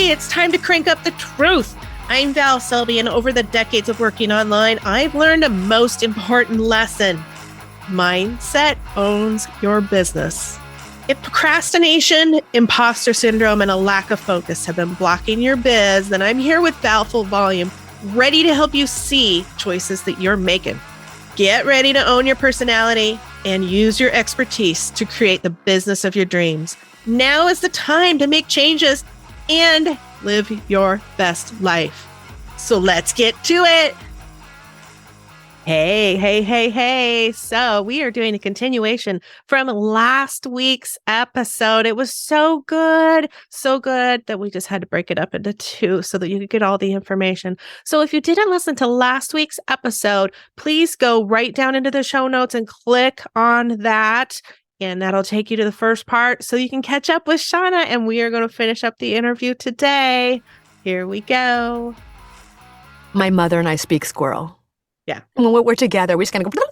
everybody. It's time to crank up the truth. I'm Val Selby, and over the decades of working online, I've learned a most important lesson. Mindset owns your business. If procrastination, imposter syndrome, and a lack of focus have been blocking your biz, then I'm here with Val Full Volume, ready to help you see choices that you're making. Get ready to own your personality and use your expertise to create the business of your dreams. Now is the time to make changes and live your best life. So let's get to it. Hey. So we are doing a continuation from last week's episode. It was so good that we just had to break it up into two so that you could get all the information. So if you didn't listen to last week's episode, please go right down into the show notes and click on that. And that'll take you to the first part so you can catch up with Shana. And we are going to finish up the interview today. Here we go. My mother and I speak squirrel. Yeah. When we're together, we just kind of go.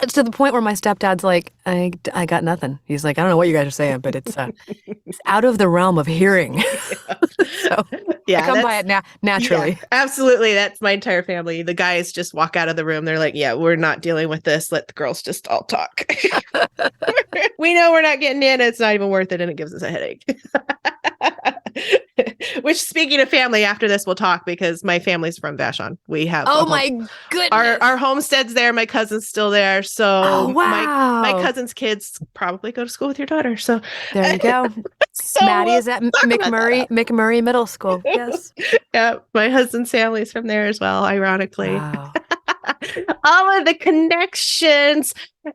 It's to the point where my stepdad's like, I got nothing. He's like, I don't know what you guys are saying, but it's out of the realm of hearing. So I come by it naturally. Yeah, absolutely. That's my entire family. The guys just walk out of the room. They're like, yeah, we're not dealing with this. Let the girls just all talk. We know we're not getting in. It's not even worth it. And it gives us a headache. Which, speaking of family, after this we'll talk because my family's from Vashon. We have my goodness. Our homestead's there. My cousin's still there. So wow. my cousin's kids probably go to school with your daughter. So there you go. So Maddie is at McMurray Middle School. Yes. Yeah. My husband's family's from there as well, ironically. Wow. All of the connections.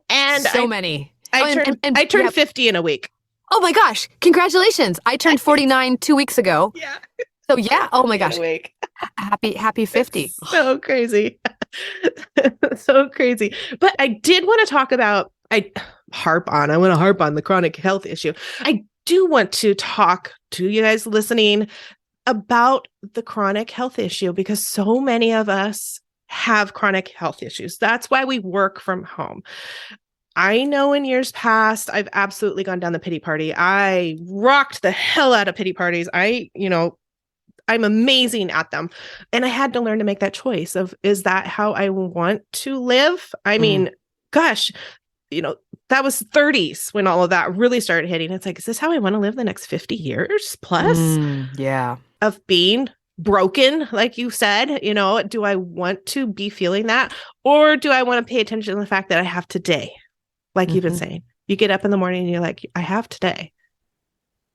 And so many. I turned 50 in a week. Oh my gosh. Congratulations. I turned 49 2 weeks ago. Yeah. So yeah. Oh my gosh. Happy 50. So crazy. So crazy. But I did want to talk about, I want to harp on the chronic health issue. I do want to talk to you guys listening about the chronic health issue because so many of us have chronic health issues. That's why we work from home. I know in years past, I've absolutely gone down the pity party. I rocked the hell out of pity parties. I'm amazing at them. And I had to learn to make that choice of, is that how I want to live? I mean, gosh, that was 30s when all of that really started hitting. It's like, is this how I want to live the next 50 years plus? Yeah. Of being broken, like you said, do I want to be feeling that? Or do I want to pay attention to the fact that I have today? Like you've been saying, you get up in the morning and you're like, I have today.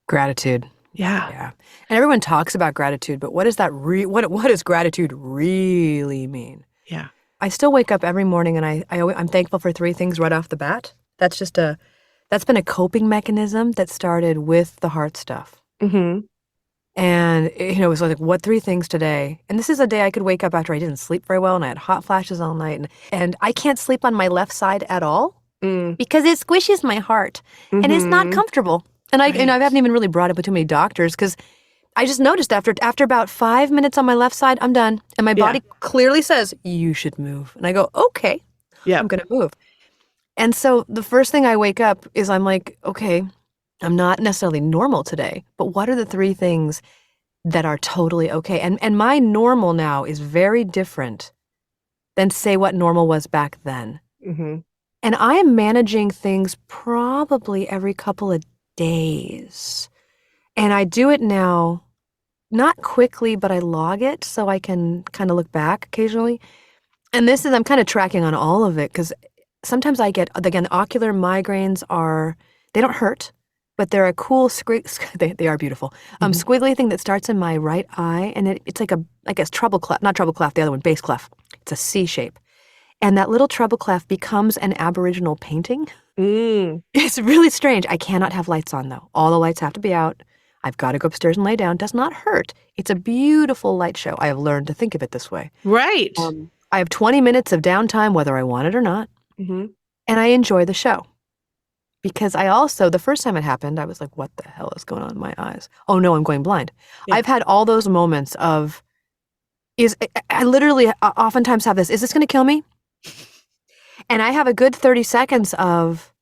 Gratitude. Yeah. And everyone talks about gratitude, but what does that what does gratitude really mean? Yeah. I still wake up every morning and I'm thankful for three things right off the bat. That's been a coping mechanism that started with the heart stuff. Mm-hmm. And it was like, what three things today? And this is a day I could wake up after I didn't sleep very well and I had hot flashes all night. And I can't sleep on my left side at all. Because it squishes my heart and it's not comfortable. And I haven't even really brought it up to many doctors because I just noticed after about 5 minutes on my left side, I'm done. And my body clearly says, you should move. And I go, okay, I'm going to move. And so the first thing I wake up is I'm like, okay, I'm not necessarily normal today, but what are the three things that are totally okay? And my normal now is very different than say what normal was back then. Mm-hmm. And I am managing things probably every couple of days. And I do it now, not quickly, but I log it so I can kind of look back occasionally. And I'm kind of tracking on all of it because sometimes I get, again, ocular migraines they don't hurt, but they're a cool, they are beautiful, squiggly thing that starts in my right eye. And it's like a treble clef, not treble clef, the other one, bass clef. It's a C shape. And that little treble clef becomes an Aboriginal painting. It's really strange. I cannot have lights on, though. All the lights have to be out. I've got to go upstairs and lay down. Does not hurt. It's a beautiful light show. I have learned to think of it this way. Right. I have 20 minutes of downtime, whether I want it or not. Mm-hmm. And I enjoy the show. Because the first time it happened, I was like, what the hell is going on in my eyes? Oh, no, I'm going blind. Yeah. I've had all those moments of, I literally oftentimes have this, is this going to kill me? And I have a good 30 seconds of,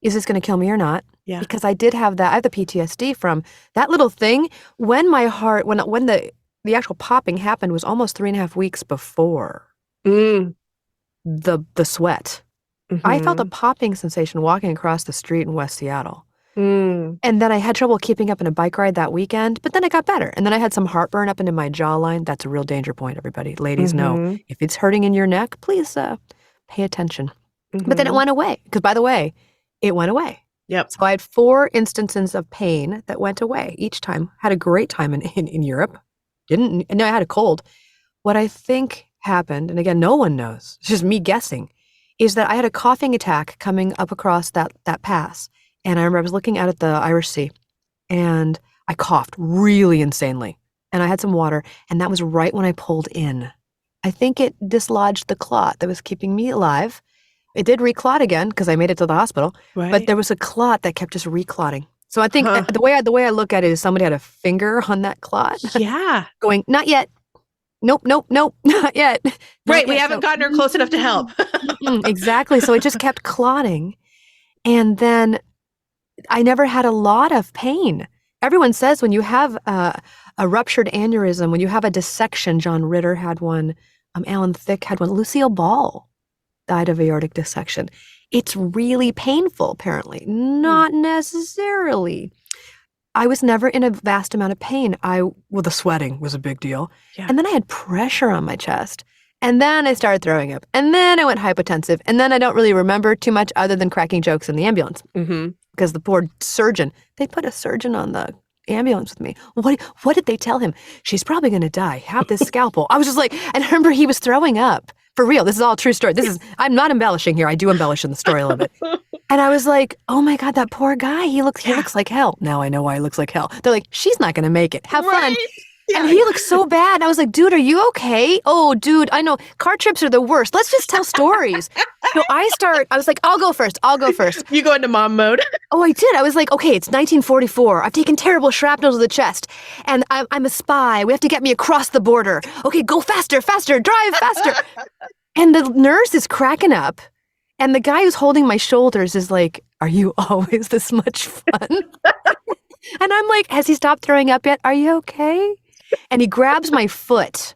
is this going to kill me or not? Yeah. Because I did have that. I have the PTSD from that little thing. When my heart, when the actual popping happened was almost 3.5 weeks before Mm. the sweat. Mm-hmm. I felt a popping sensation walking across the street in West Seattle. Mm. And then I had trouble keeping up in a bike ride that weekend, but then I got better. And then I had some heartburn up into my jawline. That's a real danger point, everybody. Ladies know, if it's hurting in your neck, please pay attention. But then it went away, because by the way, it went away. Yep. So I had 4 instances of pain that went away each time. Had a great time in Europe. No, I had a cold. What I think happened, and again, no one knows, it's just me guessing, is that I had a coughing attack coming up across that pass. And I remember I was looking out at the Irish Sea, and I coughed really insanely. And I had some water, and that was right when I pulled in. I think it dislodged the clot that was keeping me alive. It did reclot again because I made it to the hospital, but there was a clot that kept just reclotting. So I think the way I look at it is somebody had a finger on that clot. Yeah. Going, not yet. Nope, not yet. Right, we haven't gotten her close enough to help. Exactly. So it just kept clotting. And then I never had a lot of pain. Everyone says when you have a ruptured aneurysm, when you have a dissection, John Ritter had one, Alan Thicke had one, Lucille Ball died of aortic dissection. It's really painful, apparently. Not necessarily. I was never in a vast amount of pain. The sweating was a big deal. Yeah. And then I had pressure on my chest. And then I started throwing up. And then I went hypotensive. And then I don't really remember too much other than cracking jokes in the ambulance. Because the poor surgeon, they put a surgeon on the ambulance with me. What did they tell him? She's probably going to die. Have this scalpel. I was just like, and I remember he was throwing up. For real, this is all a true story. I'm not embellishing here. I do embellish in the story a little bit. And I was like, oh my God, that poor guy, he looks like hell. Now I know why he looks like hell. They're like, she's not going to make it. Have fun. Yeah. And he looks so bad. And I was like, dude, are you okay? Oh, dude, I know. Car trips are the worst. Let's just tell stories. So I was like, I'll go first. You go into mom mode. Oh, I did. I was like, okay, it's 1944. I've taken terrible shrapnel to the chest. And I'm a spy. We have to get me across the border. Okay, go faster, drive faster. And the nurse is cracking up. And the guy who's holding my shoulders is like, are you always this much fun? And I'm like, has he stopped throwing up yet? Are you okay? And he grabs my foot.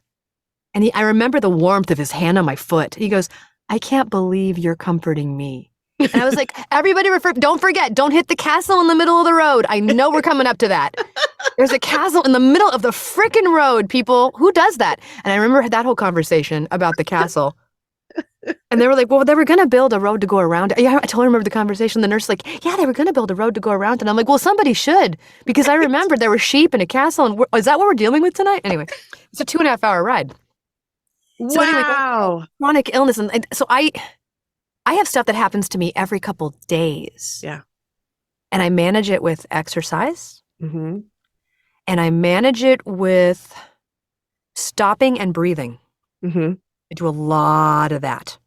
And I remember the warmth of his hand on my foot. He goes, I can't believe you're comforting me. And I was like, everybody don't forget, don't hit the castle in the middle of the road. I know we're coming up to that. There's a castle in the middle of the frickin' road, people. Who does that? And I remember that whole conversation about the castle. And they were like, well, they were going to build a road to go around it. Yeah, I totally remember the conversation. The nurse like, yeah, they were going to build a road to go around. And I'm like, well, somebody should. Because I remember there were sheep in a castle. And is that what we're dealing with tonight? Anyway, it's a 2.5-hour ride. So wow. Anyway, chronic illness. And so I have stuff that happens to me every couple days. Yeah. And I manage it with exercise. Mm-hmm. And I manage it with stopping and breathing. Mm-hmm. I do a lot of that.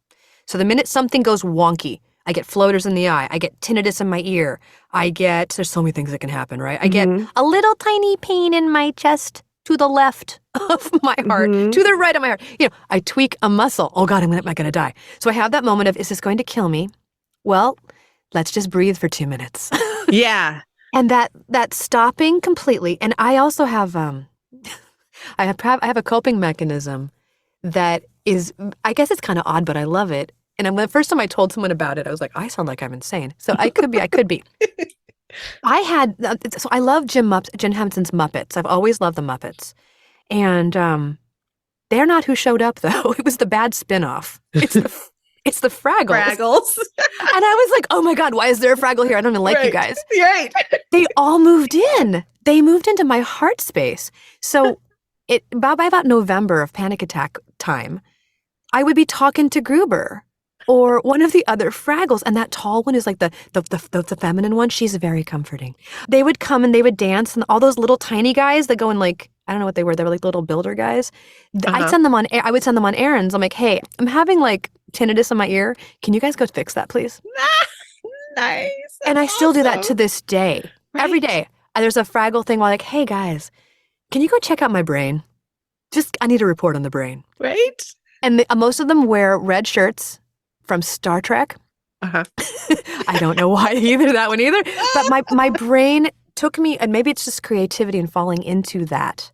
So the minute something goes wonky, I get floaters in the eye, I get tinnitus in my ear, there's so many things that can happen, right? I get a little tiny pain in my chest to the left of my heart, to the right of my heart. I tweak a muscle. Oh God, am I going to die? So I have that moment of, is this going to kill me? Well, let's just breathe for 2 minutes. Yeah. And that stopping completely. And I also have, I have a coping mechanism that is, I guess it's kind of odd, but I love it. And the first time I told someone about it, I was like, I sound like I'm insane. So I could be. So I love Jim Henson's Muppets. I've always loved the Muppets. And they're not who showed up, though. It was the bad spinoff. It's the Fraggles. And I was like, oh my God, why is there a Fraggle here? I don't even like you guys. Right. They all moved in. They moved into my heart space. So by about November of panic attack time, I would be talking to Gruber or one of the other Fraggles, and that tall one is like the feminine one. She's very comforting. They would come and they would dance, and all those little tiny guys that go in like, I don't know what they were. They were like little builder guys. I would send them on errands. I'm like, hey, I'm having like tinnitus in my ear. Can you guys go fix that, please? Nice. And I still do that to this day. Right. Every day. There's a Fraggle thing where like, hey guys, can you go check out my brain? I need a report on the brain. Right. And most of them wear red shirts from Star Trek. Uh-huh. I don't know why either, that one either. But my brain took me, and maybe it's just creativity and falling into that.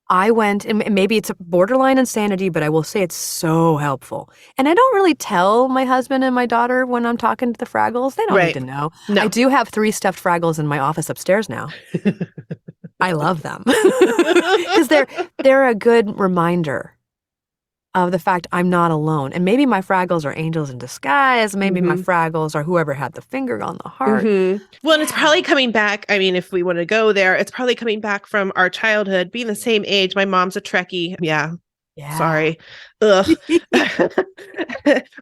I went, and maybe it's a borderline insanity, but I will say it's so helpful. And I don't really tell my husband and my daughter when I'm talking to the Fraggles. They don't need Right. to know. No. I do have 3 stuffed Fraggles in my office upstairs now. I love them because they're a good reminder of the fact I'm not alone. And maybe my Fraggles are angels in disguise. Maybe my Fraggles are whoever had the finger on the heart. Well, and it's probably coming back. I mean, if we want to go there, it's probably coming back from our childhood, being the same age. My mom's a Trekkie. Yeah. Sorry. Ugh.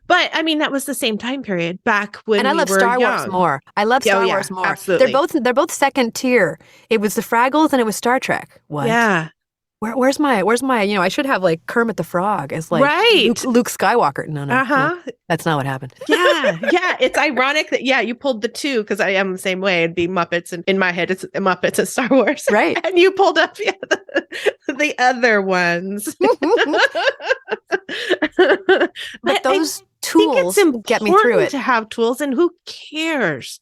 But I mean, that was the same time period back when and I love were Star young. Wars more. I love Star Wars more. Absolutely. They're both second tier. It was the Fraggles and it was Star Trek. What? Yeah. Where's my, I should have like Kermit the Frog as like right. Luke Skywalker. No, that's not what happened. Yeah. It's ironic that, you pulled the 2 because I am the same way. It'd be Muppets. And in my head, it's Muppets and Star Wars. Right. And you pulled up the other ones. But those tools get me through it. To have tools, and who cares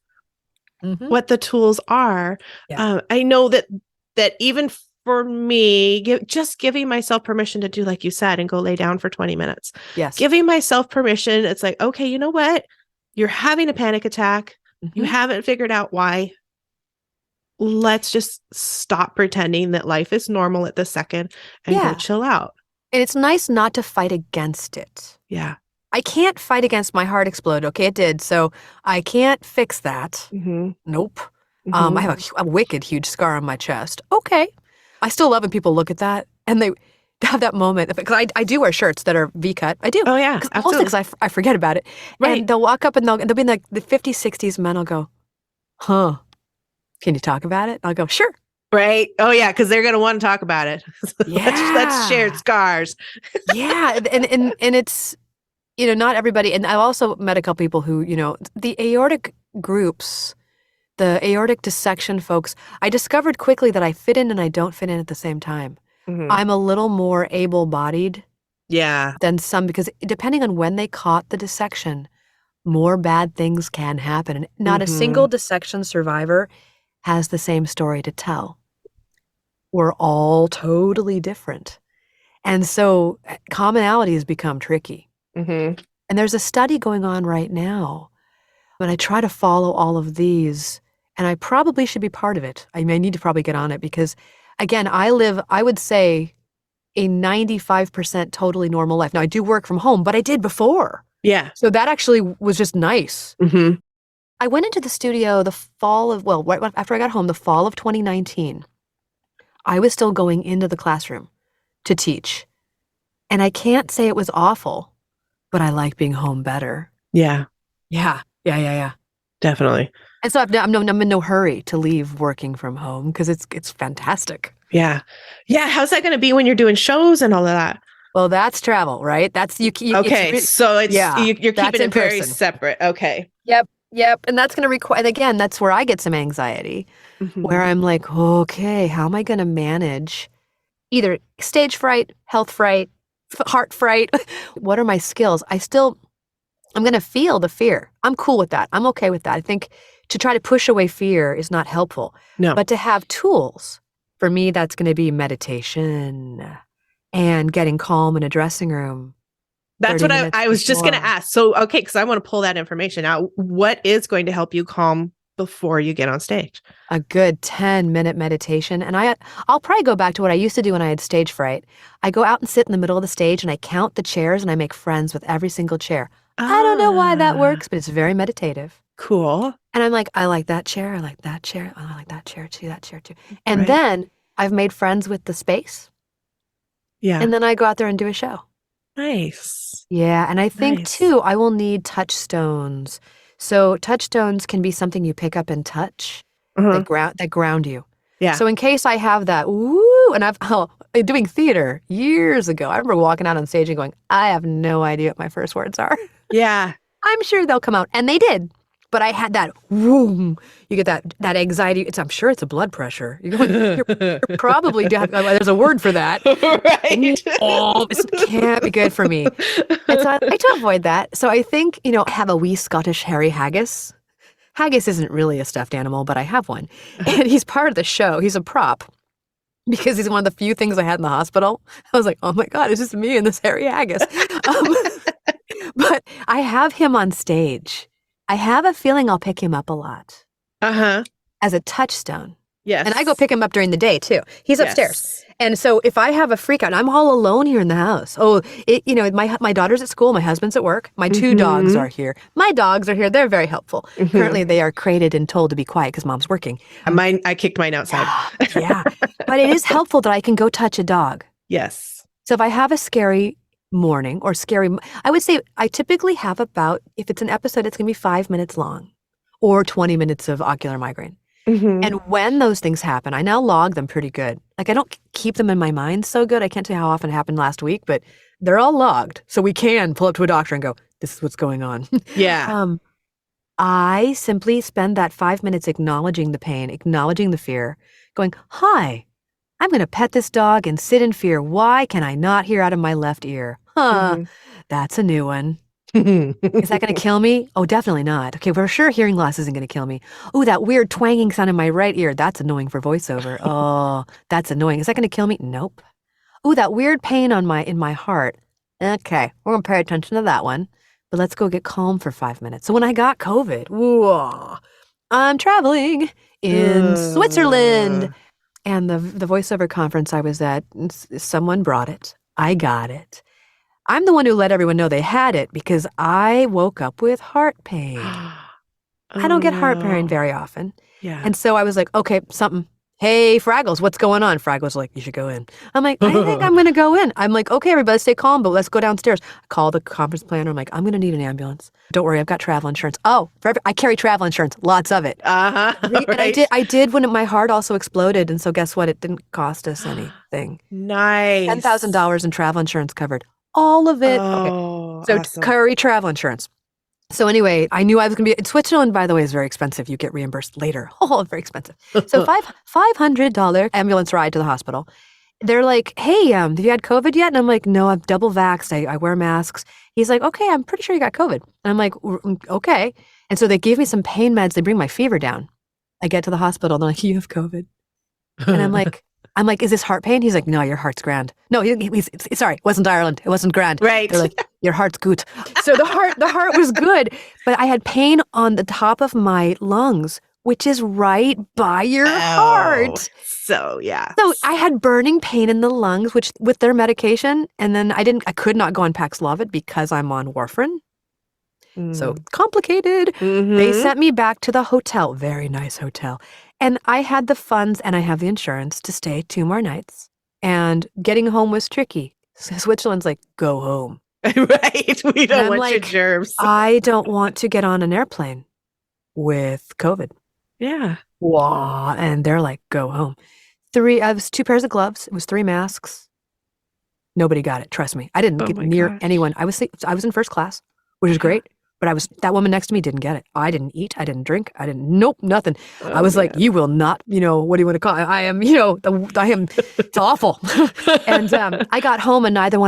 what the tools are? Yeah. I know that even for me, just giving myself permission to do like you said and go lay down for 20 minutes. Yes. Giving myself permission. It's like, okay, you know what? You're having a panic attack. You haven't figured out why. Let's just stop pretending that life is normal at this second and go chill out. And it's nice not to fight against it. Yeah. I can't fight against my heart explode. Okay, it did. So I can't fix that. Nope. I have a wicked huge scar on my chest. Okay. I still love when people look at that and they have that moment. Because I do wear shirts that are V-cut. I do. Oh, yeah. Mostly because I forget about it. Right. And they'll walk up and they'll be in like the 50s, 60s men will go, huh, can you talk about it? I'll go, sure. Right. Oh, yeah. Because they're going to want to talk about it. Let's share scars. Yeah. And it's, not everybody. And I've also met a couple people who, the aortic groups, the aortic dissection folks, I discovered quickly that I fit in and I don't fit in at the same time. I'm a little more able-bodied than some, because depending on when they caught the dissection, more bad things can happen. And not a single dissection survivor has the same story to tell. We're all totally different. And so commonalities become tricky. And there's a study going on right now, and I try to follow all of these, and I probably should be part of it. I may need to probably get on it because, again, I would say, a 95% totally normal life. Now, I do work from home, but I did before. Yeah. So that actually was just nice. I went into the studio right after I got home, the fall of 2019. I was still going into the classroom to teach. And I can't say it was awful, but I like being home better. Yeah. Yeah. Definitely. And so I'm in no hurry to leave working from home because it's fantastic. Yeah. How's that going to be when you're doing shows and all of that? Well, that's travel, right? That's you. Okay, so it's you're keeping it very separate. Okay. Yep. And that's going to require. And again, that's where I get some anxiety, where I'm like, okay, how am I going to manage either stage fright, health fright, heart fright? What are my skills? I'm going to feel the fear. I'm cool with that. I'm okay with that. I think to try to push away fear is not helpful. No. But to have tools, for me, that's going to be meditation and getting calm in a dressing room. That's what I was just going to ask. So, okay, because I want to pull that information out. What is going to help you calm before you get on stage? A good 10-minute meditation. And I'll probably go back to what I used to do when I had stage fright. I go out and sit in the middle of the stage and I count the chairs and I make friends with every single chair. I don't know why that works, but it's very meditative. Cool. And I'm like, I like that chair. I like that chair. Oh, I like that chair too, that chair too. And then I've made friends with the space. Yeah. And then I go out there and do a show. Nice. Yeah. And I think too, I will need touchstones. So touchstones can be something you pick up and touch that ground you. Yeah. So in case I have that, and doing theater years ago, I remember walking out on stage and going, I have no idea what my first words are. Yeah. I'm sure they'll come out. And they did. But I had that, whoom, you get that anxiety. I'm sure it's a blood pressure. You're probably, there's a word for that. Right. Oh, this can't be good for me. And so I like to avoid that. So I think, I have a wee Scottish hairy haggis. Haggis isn't really a stuffed animal, but I have one. And he's part of the show. He's a prop because he's one of the few things I had in the hospital. I was like, oh my God, it's just me and this hairy haggis. But I have him on stage. I have a feeling I'll pick him up a lot. Uh-huh. As a touchstone. Yes. And I go pick him up during the day too. He's upstairs. Yes. And so if I have a freak out, I'm all alone here in the house. Oh, my daughter's at school, my husband's at work, my two dogs are here. My dogs are here. They're very helpful. Currently, they are crated and told to be quiet because mom's working. I kicked mine outside. Yeah. But it is helpful that I can go touch a dog. Yes. So if I have a scary morning or I would say I typically have about, if it's an episode, it's going to be 5 minutes long or 20 minutes of ocular migraine. And when those things happen, I now log them pretty good. Like I don't keep them in my mind so good. I can't tell you how often it happened last week, but they're all logged. So we can pull up to a doctor and go, this is what's going on. Yeah. I simply spend that 5 minutes acknowledging the pain, acknowledging the fear, going, hi, I'm going to pet this dog and sit in fear. Why can I not hear out of my left ear? That's a new one. Is that going to kill me? Oh, definitely not. Okay, for sure hearing loss isn't going to kill me. Oh, that weird twanging sound in my right ear. That's annoying for voiceover. Oh, that's annoying. Is that going to kill me? Nope. Oh, that weird pain in my heart. Okay, we're going to pay attention to that one. But let's go get calm for 5 minutes. So when I got COVID, whoa, I'm traveling in Switzerland. And the voiceover conference I was at, someone brought it. I got it. I'm the one who let everyone know they had it because I woke up with heart pain. I don't get heart pain very often. Yeah. And so I was like, okay, something. Hey, Fraggles, what's going on? Fraggles like, you should go in. I'm like, I think I'm going to go in. I'm like, okay, everybody stay calm, but let's go downstairs. I call the conference planner. I'm like, I'm going to need an ambulance. Don't worry, I've got travel insurance. Oh, I carry travel insurance, lots of it. Uh-huh. And right. I did when my heart also exploded. And so guess what? It didn't cost us anything. Nice. $10,000 in travel insurance covered all of it. Oh, okay. So awesome. carry travel insurance. So anyway, I knew I was going to be in Switzerland, by the way, is very expensive. You get reimbursed later. Oh, very expensive. So $500 ambulance ride to the hospital. They're like, hey, have you had COVID yet? And I'm like, no, I'm double vaxxed. I wear masks. He's like, okay, I'm pretty sure you got COVID. And I'm like, okay. And so they gave me some pain meds. They bring my fever down. I get to the hospital. They're like, you have COVID. And I'm like, is this heart pain? He's like, no, your heart's grand. No, sorry, it wasn't Ireland. It wasn't grand. Right. They're like, your heart's good. So the heart was good, but I had pain on the top of my lungs, which is right by your heart. So, yeah. So I had burning pain in the lungs, which with their medication, and then I could not go on Paxlovid because I'm on warfarin. So complicated. They sent me back to the hotel, very nice hotel. And I had the funds and I have the insurance to stay 2 more nights. And getting home was tricky. Switzerland's like, go home. Right. We don't want your germs. I don't want to get on an airplane with COVID. Yeah. Wow. And they're like, go home. I was 2 pairs of gloves. It was 3 masks. Nobody got it. Trust me. I didn't get near anyone. I was in first class, which is great. But that woman next to me didn't get it. I didn't eat. I didn't drink. Nope, nothing. I was like, you will not, what do you want to call it? I am, it's awful. And I got home and neither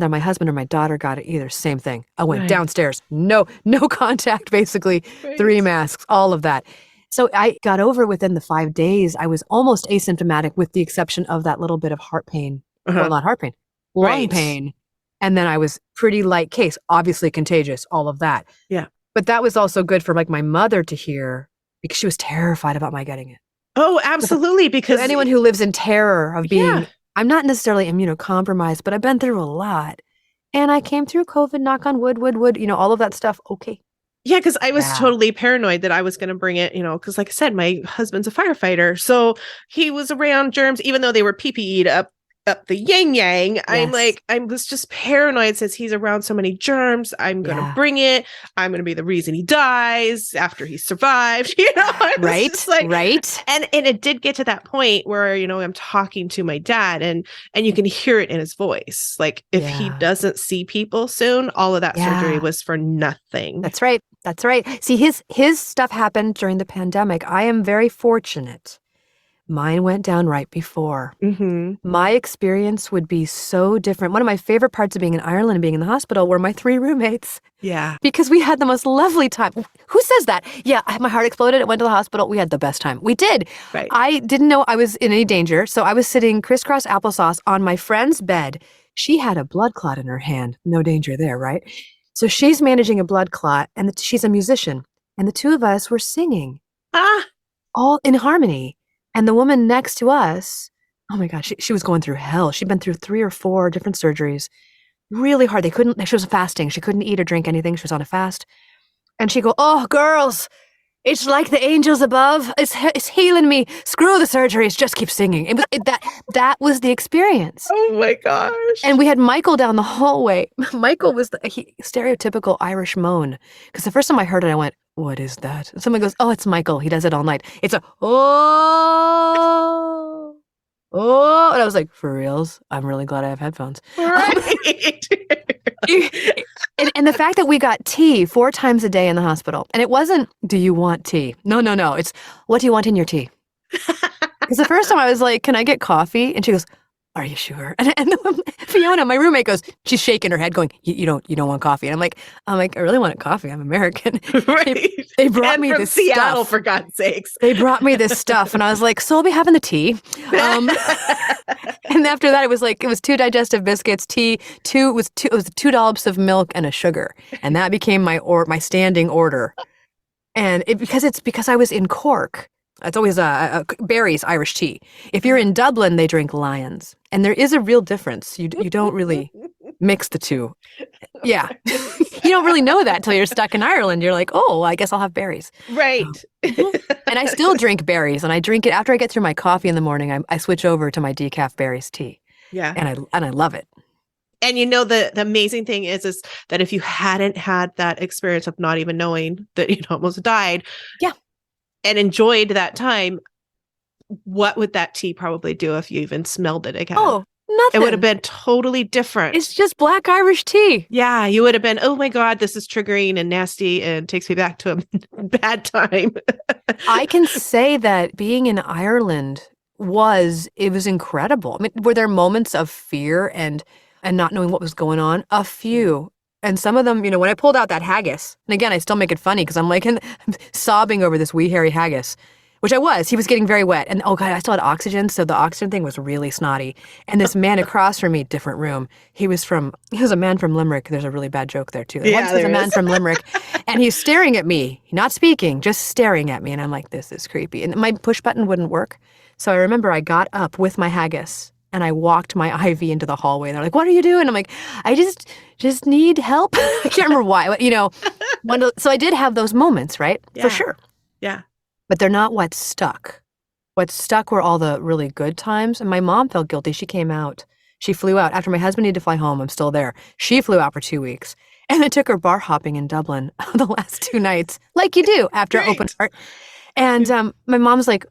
my husband or my daughter got it either. Same thing. I went downstairs. No contact, basically. Right. 3 masks, all of that. So I got over within the 5 days. I was almost asymptomatic with the exception of that little bit of heart pain. Well, not heart pain, lung pain. And then I was pretty light case, obviously contagious, all of that. Yeah. But that was also good for like my mother to hear because she was terrified about my getting it. Oh, absolutely. Because anyone who lives in terror of being, I'm not necessarily immunocompromised, but I've been through a lot. And I came through COVID, knock on wood, all of that stuff. Okay. Yeah, because I was totally paranoid that I was going to bring it, because like I said, my husband's a firefighter. So he was around germs, even though they were PPE'd up the yin yang. I'm Yes. like, I was just paranoid since he's around so many germs. I'm going to Yeah. bring it. I'm going to be the reason he dies after he survived. I was just like, Right. and it did get to that point where, I'm talking to my dad and you can hear it in his voice. Like if he Yeah. doesn't see people soon, all of that surgery Yeah. was for nothing. That's right. That's right. See, his stuff happened during the pandemic. I am very fortunate. Mine went down right before. Mm-hmm. My experience would be so different. One of my favorite parts of being in Ireland and being in the hospital were my 3 roommates. Yeah. Because we had the most lovely time. Who says that? Yeah, my heart exploded. I went to the hospital. We had the best time. We did. Right. I didn't know I was in any danger, so I was sitting crisscross applesauce on my friend's bed. She had a blood clot in her hand. No danger there, right? So she's managing a blood clot, and she's a musician. And the two of us were singing. All in harmony. And the woman next to us, oh my God, she was going through hell. She'd been through 3 or 4 different surgeries. Really hard. She was fasting. She couldn't eat or drink anything. She was on a fast. And she'd go, oh, girls, it's like the angels above. It's healing me. Screw the surgeries. Just keep singing. That was the experience. Oh my gosh. And we had Michael down the hallway. Michael was the stereotypical Irish moan. Because the first time I heard it, I went, what is that? And someone goes, oh, it's Michael. He does it all night. It's a, oh. And I was like, for reals? I'm really glad I have headphones. Right. And the fact that we got tea 4 times a day in the hospital. And it wasn't, do you want tea? No. It's, what do you want in your tea? Because the first time I was like, can I get coffee? And she goes, are you sure? And Fiona, my roommate, goes, she's shaking her head going, you don't want coffee. And I'm like, I really want coffee. I'm American. Right. They brought me this Seattle, stuff. for God's sakes. They brought me this stuff. And I was like, so I'll be having the tea. And after that, it was 2 digestive biscuits, tea, it was 2 dollops of milk and a sugar. And that became my standing order. And because I was in Cork. It's always Barry's Irish tea. If you're in Dublin, they drink Lions. And there is a real difference. You don't really mix the two. Yeah. You don't really know that until you're stuck in Ireland. You're like, oh, I guess I'll have berries. Right. And I still drink berries. And I drink it after I get through my coffee in the morning. I switch over to my decaf berries tea. Yeah. And I love it. And the amazing thing is that if you hadn't had that experience of not even knowing that you almost died. Yeah. And enjoyed that time, what would that tea probably do if you even smelled it again? Oh, nothing. It would have been totally different. It's just black Irish tea. Yeah, you would have been, oh my God, this is triggering and nasty and takes me back to a bad time. I can say that being in Ireland was incredible. I mean, were there moments of fear and not knowing what was going on? A few. And some of them, when I pulled out that haggis, and again, I still make it funny because I'm sobbing over this wee hairy haggis, which I was. He was getting very wet. And oh God, I still had oxygen. So the oxygen thing was really snotty. And this man across from me, different room, he was a man from Limerick. There's a really bad joke there too. Yeah, there's a man from Limerick and he's staring at me, not speaking, just staring at me. And I'm like, this is creepy. And my push button wouldn't work. So I remember I got up with my haggis and I walked my IV into the hallway. And they're like, what are you doing? I'm like, I just need help. I can't remember why, so I did have those moments, right? Yeah. For sure. Yeah. But they're not what stuck. What stuck were all the really good times. And my mom felt guilty. She came out. She flew out. After my husband needed to fly home, I'm still there. She flew out for 2 weeks. And I took her bar hopping in Dublin the last 2 nights, like you do after open heart. And my mom's like,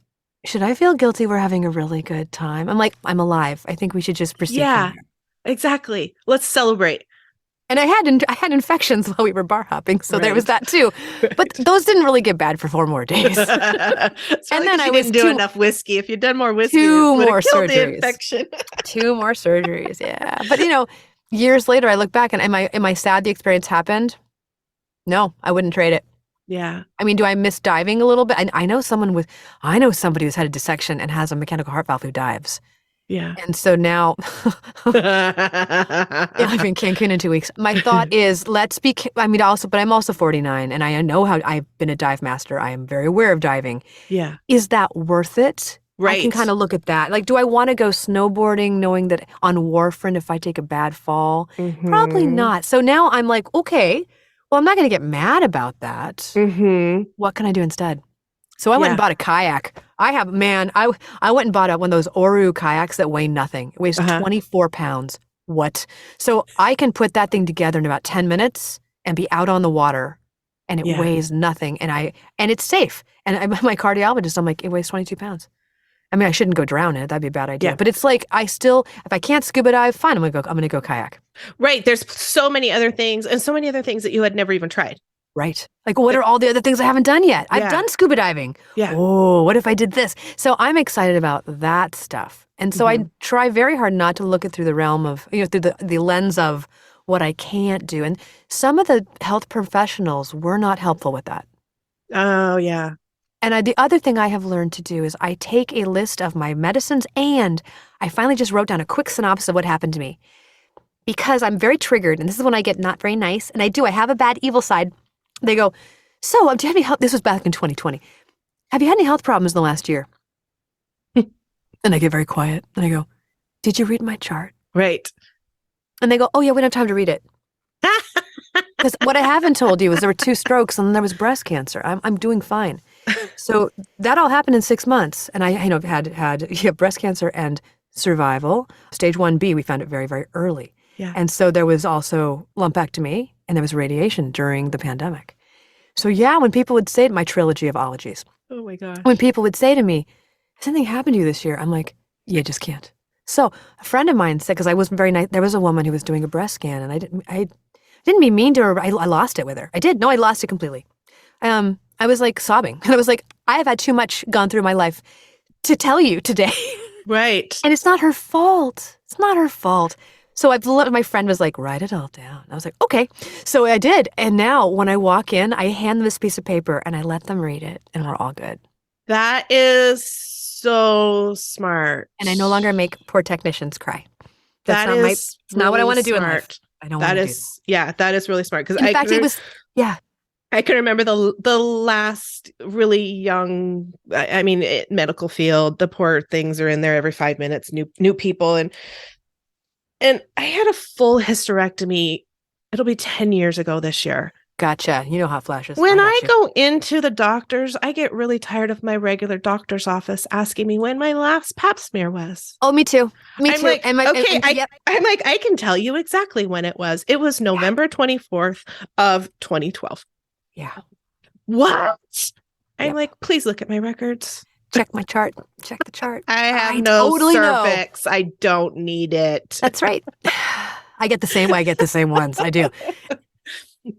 should I feel guilty we're having a really good time? I'm like, I'm alive. I think we should just proceed. Yeah, exactly. Let's celebrate. And I had infections while we were bar hopping, so there was that too. Right. But those didn't really get bad for 4 more days. And then I didn't do enough whiskey. If you'd done more whiskey, 2 more killed the surgeries. infection. 2 more surgeries, yeah. But years later, I look back and am I sad the experience happened? No, I wouldn't trade it. Yeah. I mean, do I miss diving a little bit? I know somebody who's had a dissection and has a mechanical heart valve who dives. Yeah. And so now, I've been in Cancun in 2 weeks. My thought is, but I'm also 49 and I know how I've been a dive master. I am very aware of diving. Yeah. Is that worth it? Right. I can kind of look at that. Like, do I want to go snowboarding knowing that on warfarin, if I take a bad fall? Mm-hmm. Probably not. So now I'm like, okay, well, I'm not going to get mad about that. Mm-hmm. What can I do instead? So I went and bought a kayak. I went and bought one of those Oru kayaks that weigh nothing. It weighs Uh-huh. 24 pounds. What? So I can put that thing together in about 10 minutes and be out on the water, and it Yeah. weighs nothing, and it's safe. And my cardiologist, I'm like, it weighs 22 pounds. I mean, I shouldn't go drown in it. That'd be a bad idea. Yeah. But it's like, if I can't scuba dive, fine, I'm gonna go kayak. Right. There's so many other things and so many other things that you had never even tried. Right. Like, what are all the other things I haven't done yet? I've Yeah. done scuba diving. Yeah. Oh, what if I did this? So I'm excited about that stuff. And so I try very hard not to look at through the realm of, through the lens of what I can't do. And some of the health professionals were not helpful with that. Oh, yeah. And the other thing I have learned to do is I take a list of my medicines, and I finally just wrote down a quick synopsis of what happened to me. Because I'm very triggered, and this is when I get not very nice, and I have a bad evil side. They go, so do you have any health? This was back in 2020. Have you had any health problems in the last year? And I get very quiet, and I go, did you read my chart? Right. And they go, oh yeah, we don't have time to read it. Because what I haven't told you is there were 2 strokes, and then there was breast cancer. I'm doing fine. So that all happened in 6 months, and I had breast cancer and survival. Stage 1B, we found it very, very early. Yeah. And so there was also lumpectomy, and there was radiation during the pandemic. So yeah, when people would say my trilogy of ologies, Oh my gosh. when people would say to me, has anything happened to you this year? I'm like, yeah, just can't. So a friend of mine said, because I wasn't very nice, there was a woman who was doing a breast scan, and I didn't be mean to her. I lost it with her. I did. No, I lost it completely. I was like sobbing, and I was like, I have had too much gone through my life to tell you today. Right. And it's not her fault. It's not her fault. So my friend was like, write it all down. I was like, okay. So I did. And now when I walk in, I hand them this piece of paper and I let them read it, and we're all good. That is so smart. And I no longer make poor technicians cry. That's It's not what I want to do in life. I don't want to do that. Yeah, that is really smart. Because In fact, it was, yeah. I can remember the last really young, medical field, the poor things are in there every 5 minutes, new people. And I had a full hysterectomy. It'll be 10 years ago this year. Gotcha. You know how it flashes. When I go into the doctors, I get really tired of my regular doctor's office asking me when my last pap smear was. Oh, me too. Me I'm too. like, I'm like, I can tell you exactly when it was. It was November 24th of 2012. Yeah. What? I'm Yep. like, please look at my records. Check my chart. Check the chart. I have no totally cervix. I don't need it. That's right. I get the same way. I get the same ones. I do.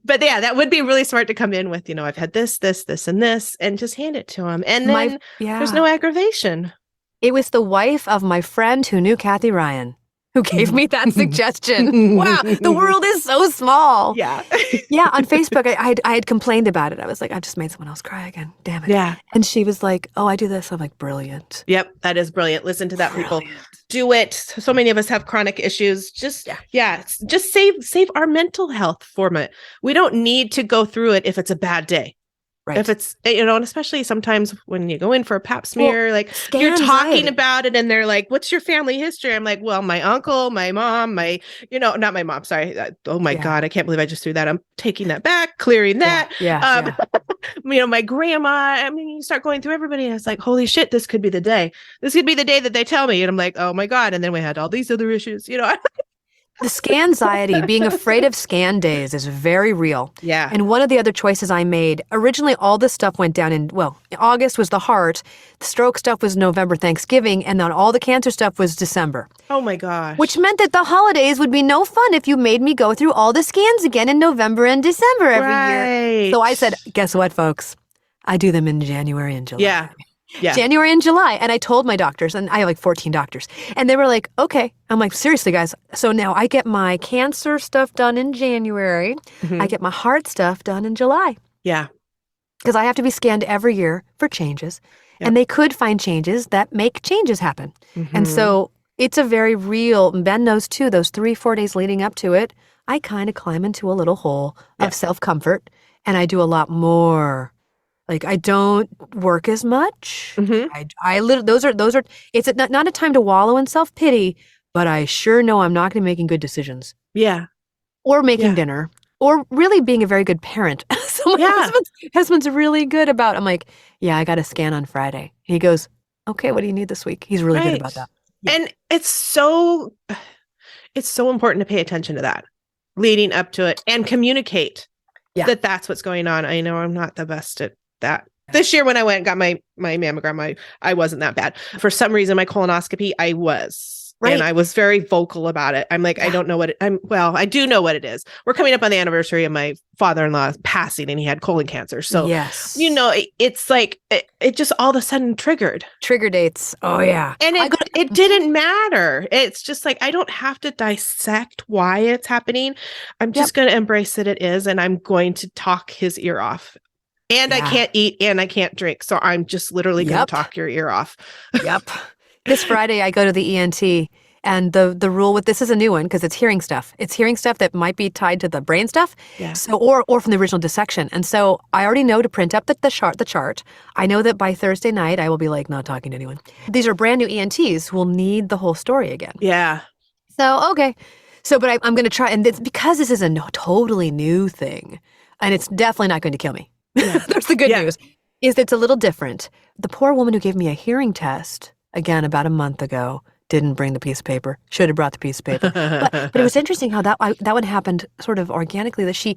But yeah, that would be really smart to come in with, I've had this, and this, and just hand it to them. And then there's no aggravation. It was the wife of my friend who knew Kathy Ryan who gave me that suggestion. Wow, the world is so small. Yeah. Yeah, on Facebook, I had complained about it. I was like, I've just made someone else cry again. Damn it. Yeah. And she was like, oh, I do this. I'm like, brilliant. Yep, that is brilliant. Listen to that, people. Do it. So many of us have chronic issues. Just save our mental health from it. We don't need to go through it if it's a bad day. Right. If it's, and especially sometimes when you go in for a pap smear, you're talking about it and they're like, what's your family history? I'm like, well, my uncle, my mom, not my mom. Sorry. Oh my God. I can't believe I just threw that. I'm taking that back, clearing that. Yeah. My grandma, you start going through everybody and it's like, holy shit, this could be the day. This could be the day that they tell me. And I'm like, oh my God. And then we had all these other issues, The scanxiety, being afraid of scan days, is very real. Yeah. And one of the other choices I made, originally all this stuff went down in August was the heart, the stroke stuff was November, Thanksgiving, and then all the cancer stuff was December. Oh my gosh. Which meant that the holidays would be no fun if you made me go through all the scans again in November and December every year. So I said, guess what, folks? I do them in January and July. Yeah. January and July. And I told my doctors, and I have like 14 doctors, and they were like, okay. I'm like, seriously, guys. So now I get my cancer stuff done in January. Mm-hmm. I get my heart stuff done in July. Yeah. Because I have to be scanned every year for changes. Yep. And they could find changes that make changes happen. Mm-hmm. And so it's a very real, and Ben knows too, those 3-4 days leading up to it, I kind of climb into a little hole of self-comfort, and I do a lot more. Like, I don't work as much. Mm-hmm. Those are, it's not a time to wallow in self-pity, but I sure know I'm not going to be making good decisions. Yeah. Or making dinner. Or really being a very good parent. So My Yeah. husband's really good about, I'm like, yeah, I got a scan on Friday. He goes, okay, what do you need this week? He's really good about Right. that. Yeah. And it's so important to pay attention to that leading up to it and communicate Yeah. that that's what's going on. I know I'm not the best at that. This year when I went and got my mammogram, I wasn't that bad. For some reason, my colonoscopy, I was. Right. And I was very vocal about it. I'm like, Yeah. I don't know what I do know what it is. We're coming up on the anniversary of my father-in-law passing and he had colon cancer. So, yes. it's like, it just all of a sudden triggered. Trigger dates. Oh, yeah. And it didn't matter. It's just like, I don't have to dissect why it's happening. I'm just going to embrace that it is. And I'm going to talk his ear off. And I can't eat and I can't drink. So I'm just literally going to talk your ear off. Yep. This Friday, I go to the ENT, and the rule with this is a new one because it's hearing stuff. It's hearing stuff that might be tied to the brain stuff, so or from the original dissection. And so I already know to print up the chart. I know that by Thursday night, I will be like not talking to anyone. These are brand new ENTs who will need the whole story again. Yeah. So, okay. So, but I'm going to try, and it's because this is a totally new thing, and it's definitely not going to kill me. Yeah. That's the good news, is that it's a little different. The poor woman who gave me a hearing test, again, about a month ago, didn't bring the piece of paper. Should have brought the piece of paper. But it was interesting how that one happened sort of organically, that she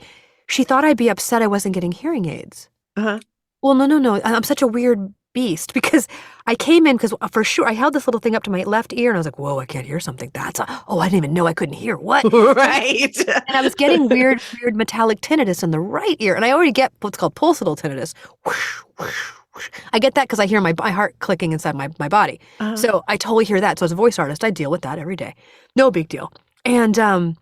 thought I'd be upset I wasn't getting hearing aids. Uh-huh. Well, no. I'm such a weird beast because I came in because for sure I held this little thing up to my left ear and I was like, whoa, I can't hear something. I didn't even know I couldn't hear. What? Right. And I was getting weird metallic tinnitus in the right ear. And I already get what's called pulsatile tinnitus. Whoosh, whoosh. I get that because I hear my heart clicking inside my body. Uh-huh. So I totally hear that. So as a voice artist, I deal with that every day. No big deal. And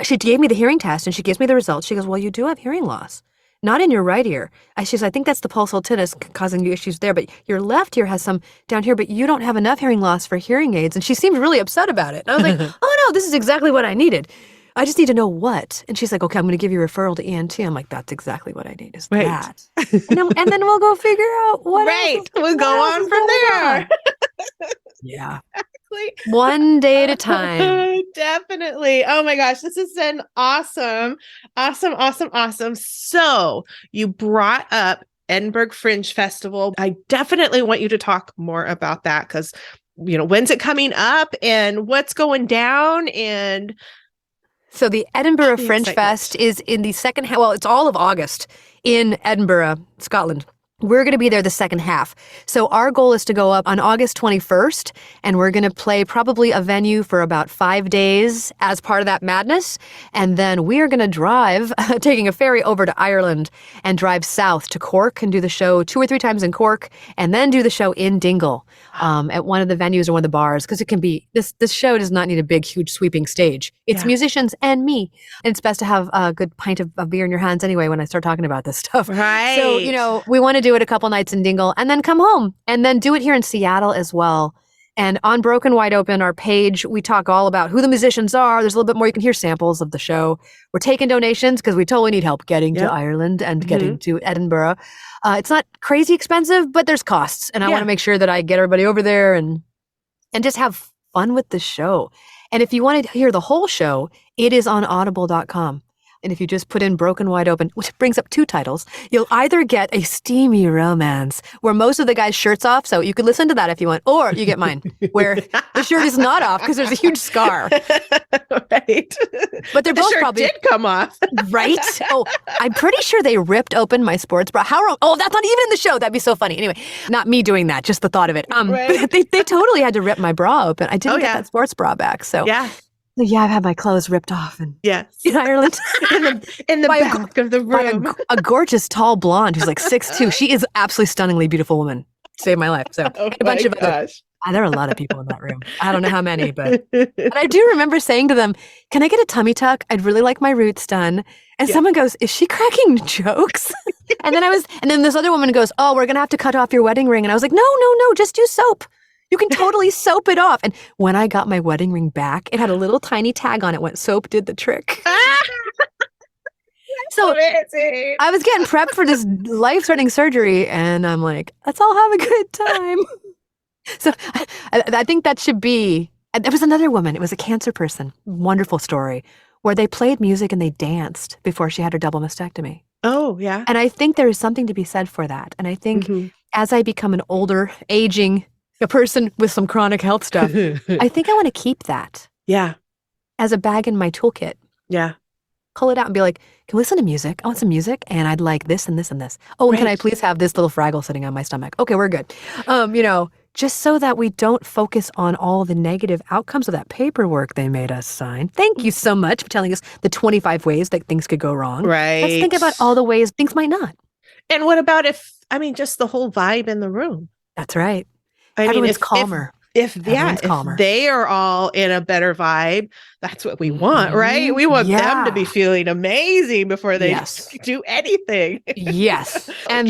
she gave me the hearing test and she gives me the results. She goes, well, you do have hearing loss. Not in your right ear. She says, I think that's the pulsatile tinnitus causing you issues there, but your left ear has some down here, but you don't have enough hearing loss for hearing aids. And she seemed really upset about it. And I was like, oh no, this is exactly what I needed. I just need to know what. And she's like, okay, I'm going to give you a referral to ENT. I'm like, that's exactly what I need is that. And then we'll go figure out what else. We'll go on from there. Yeah. One day at a time. Definitely. Oh my gosh, this has been awesome. Awesome. So you brought up Edinburgh Fringe Festival. I definitely want you to talk more about that because, when's it coming up and what's going down and... So the Edinburgh Fringe Fest is in the second half. Well, it's all of August in Edinburgh, Scotland. We're going to be there the second half. So our goal is to go up on August 21st, and we're going to play probably a venue for about 5 days as part of that madness. And then we are going to drive, taking a ferry over to Ireland and drive south to Cork and do the show 2 or 3 times in Cork, and then do the show in Dingle at one of the venues or one of the bars, because it can be, this show does not need a big, huge, sweeping stage. It's musicians and me. And it's best to have a good pint of beer in your hands anyway when I start talking about this stuff. Right. So, we want to do it a couple nights in Dingle and then come home and then do it here in Seattle as well. And on Broken Wide Open, our page, we talk all about who the musicians are. There's a little bit more. You can hear samples of the show. We're taking donations because we totally need help getting to Ireland and getting to Edinburgh. It's not crazy expensive, but there's costs. And I want to make sure that I get everybody over there and just have fun with the show. And if you want to hear the whole show, it is on audible.com. And if you just put in Broken Wide Open, which brings up 2 titles, you'll either get a steamy romance where most of the guys' shirts off, so you could listen to that if you want, or you get mine, where the shirt is not off because there's a huge scar. Right. But they're both probably did come off. Right? Oh, I'm pretty sure they ripped open my sports bra. Oh, that's not even in the show. That'd be so funny. Anyway, not me doing that, just the thought of it. But they totally had to rip my bra open. I didn't get that sports bra back. So I've had my clothes ripped off in Ireland. in the back of the room. By a gorgeous, tall blonde who's like 6'2". She is absolutely stunningly beautiful woman. Saved my life. So a bunch of other. There are a lot of people in that room. I don't know how many, but I do remember saying to them, "Can I get a tummy tuck? I'd really like my roots done." And someone goes, "Is she cracking jokes?" and then this other woman goes, "Oh, we're gonna have to cut off your wedding ring." And I was like, "No, just do soap. You can totally soap it off." And when I got my wedding ring back, it had a little tiny tag on it. Went, "Soap did the trick." So amazing. I was getting prepped for this life-threatening surgery, and I'm like, let's all have a good time. So I think that should be. There was another woman. It was a cancer person. Wonderful story where they played music and they danced before she had her double mastectomy. Oh, yeah. And I think there is something to be said for that. And I think as I become an older, aging a person with some chronic health stuff, I think I want to keep that. Yeah. As a bag in my toolkit. Yeah. Pull it out and be like, can we listen to music? I want some music and I'd like this and this and this. Oh, and can I please have this little Fraggle sitting on my stomach? Okay, we're good. Just so that we don't focus on all the negative outcomes of that paperwork they made us sign. Thank you so much for telling us the 25 ways that things could go wrong. Right. Let's think about all the ways things might not. And what about just the whole vibe in the room? That's right. Everyone's calmer. If they are all in a better vibe, that's what we want, right? We want them to be feeling amazing before they do anything. Yes. And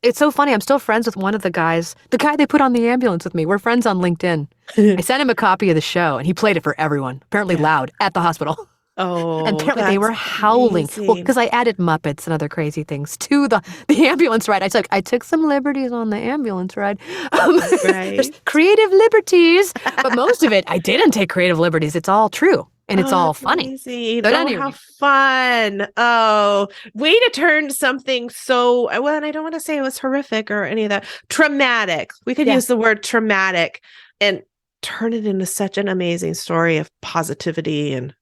it's so funny. I'm still friends with one of the guys, the guy they put on the ambulance with me. We're friends on LinkedIn. I sent him a copy of the show and he played it for everyone, apparently loud at the hospital. Oh, and apparently they were howling. Amazing. Well, because I added Muppets and other crazy things to the ambulance ride. I took some liberties on the ambulance ride. There's creative liberties, but most of it I didn't take creative liberties. It's all true and it's all funny. Amazing. But anyway. How fun! Oh, way to turn something so well. And I don't want to say it was horrific or any of that. Traumatic. We could use the word traumatic and turn it into such an amazing story of positivity and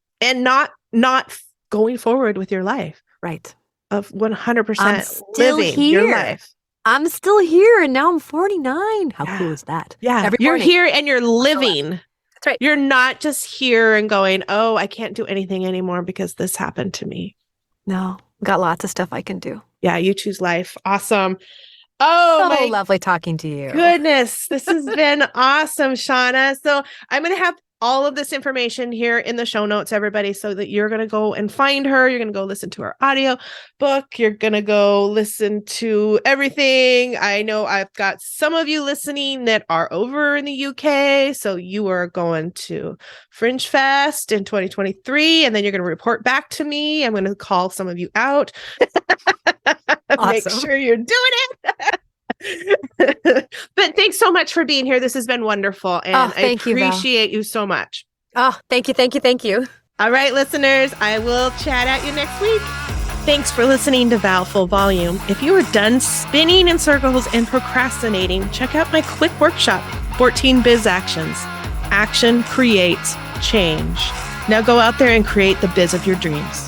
not going forward with your life. Right. Of 100% living your life. I'm still here and now I'm 49. How cool is that? Yeah. You're here and you're living. That's right. You're not just here and going, oh, I can't do anything anymore because this happened to me. No, got lots of stuff I can do. Yeah. You choose life. Awesome. Oh, so lovely talking to you. Goodness. This has been awesome, Shana. So I'm going to have all of this information here in the show notes, everybody, so that you're going to go and find her. You're going to go listen to her audio book. You're going to go listen to everything. I know I've got some of you listening that are over in the UK. So you are going to Fringe Fest in 2023, and then you're going to report back to me. I'm going to call some of you out. Awesome. Make sure you're doing it. But thanks so much for being here. This has been wonderful. And I appreciate you so much. Oh, thank you. All right, listeners, I will chat at you next week. Thanks for listening to Val Full Volume. If you are done spinning in circles and procrastinating, check out my quick workshop, 14 Biz Actions. Action creates change. Now go out there and create the biz of your dreams.